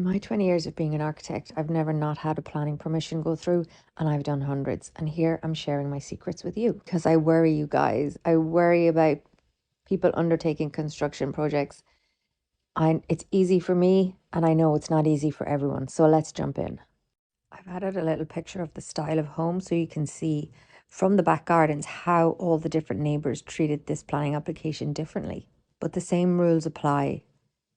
my 20 years of being an architect, I've never not had a planning permission go through, and I've done hundreds. And here I'm sharing my secrets with you because I worry, you guys. I worry about people undertaking construction projects. It's easy for me, and I know it's not easy for everyone. So let's jump in. I've added a little picture of the style of home so you can see from the back gardens how all the different neighbours treated this planning application differently. But the same rules apply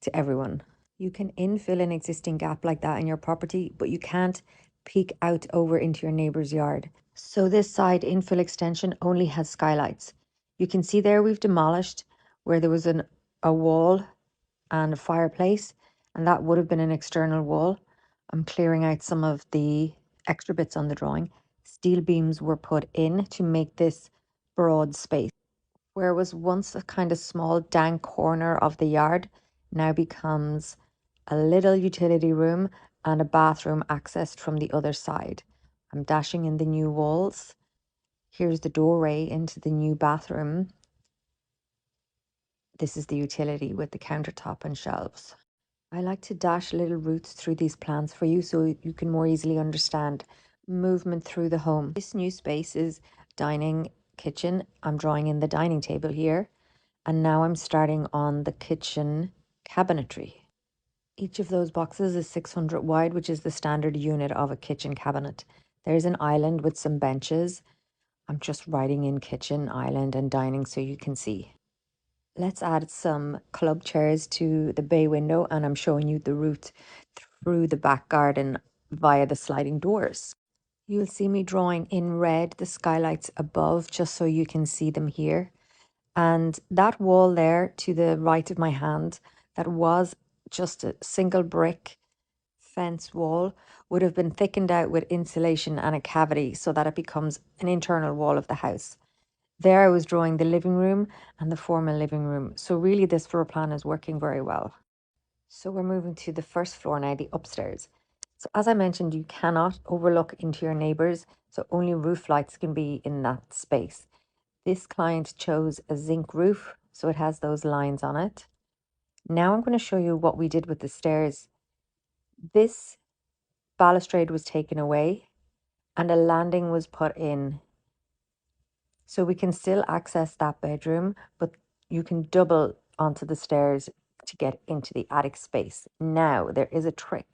to everyone. You can infill an existing gap like that in your property, but you can't peek out over into your neighbour's yard. So this side infill extension only has skylights. You can see there we've demolished where there was a wall and a fireplace, and that would have been an external wall. I'm clearing out some of the extra bits on the drawing. Steel beams were put in to make this broad space. Where was once a kind of small dank corner of the yard now becomes a little utility room and a bathroom accessed from the other side. I'm dashing in the new walls. Here's the doorway into the new bathroom. This is the utility with the countertop and shelves. I like to dash little routes through these plans for you so you can more easily understand movement through the home. This new space is dining kitchen. I'm drawing in the dining table here, and now I'm starting on the kitchen cabinetry. Each of those boxes is 600 wide, which is the standard unit of a kitchen cabinet. There's an island with some benches. I'm just writing in kitchen, island, and dining so you can see. Let's add some club chairs to the bay window, and I'm showing you the route through the back garden via the sliding doors. You'll see me drawing in red the skylights above just so you can see them here. And that wall there to the right of my hand, that was just a single brick fence wall, would have been thickened out with insulation and a cavity so that it becomes an internal wall of the house. There I was drawing the living room and the formal living room. So really this floor plan is working very well. So we're moving to the first floor now, the upstairs. So as I mentioned, you cannot overlook into your neighbours, so only roof lights can be in that space. This client chose a zinc roof, so it has those lines on it. Now I'm going to show you what we did with the stairs. This balustrade was taken away and a landing was put in. So we can still access that bedroom, but you can double onto the stairs to get into the attic space. Now, there is a trick.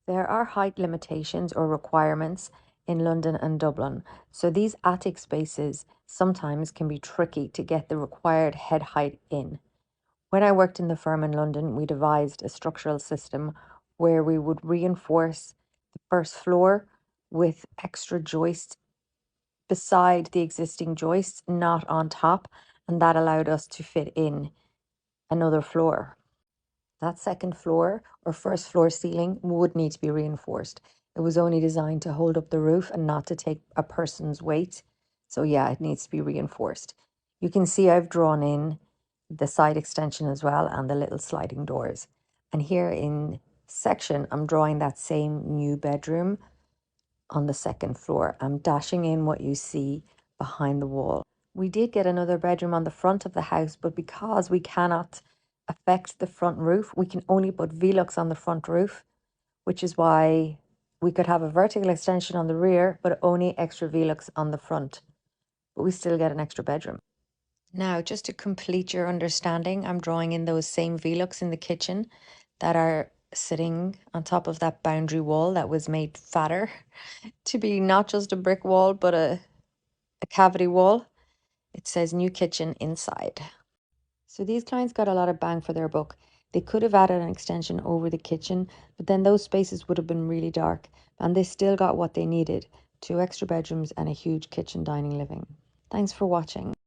There are height limitations or requirements in London and Dublin. So these attic spaces sometimes can be tricky to get the required head height in. When I worked in the firm in London, we devised a structural system where we would reinforce the first floor with extra joists beside the existing joists, not on top, and that allowed us to fit in another floor. That second floor or first floor ceiling would need to be reinforced. It was only designed to hold up the roof and not to take a person's weight. So yeah, it needs to be reinforced. You can see I've drawn in the side extension as well and the little sliding doors. And here in section, I'm drawing that same new bedroom on the second floor. I'm dashing in what you see behind the wall. We did get another bedroom on the front of the house, but because we cannot affect the front roof, we can only put V-Lux on the front roof, which is why we could have a vertical extension on the rear, but only extra V-Lux on the front. But we still get an extra bedroom. Now, just to complete your understanding, I'm drawing in those same V-Lux in the kitchen that are sitting on top of that boundary wall that was made fatter to be not just a brick wall, but a cavity wall. It says new kitchen inside. So these clients got a lot of bang for their buck. They could have added an extension over the kitchen, but then those spaces would have been really dark, and they still got what they needed, 2 extra bedrooms and a huge kitchen, dining, living. Thanks for watching.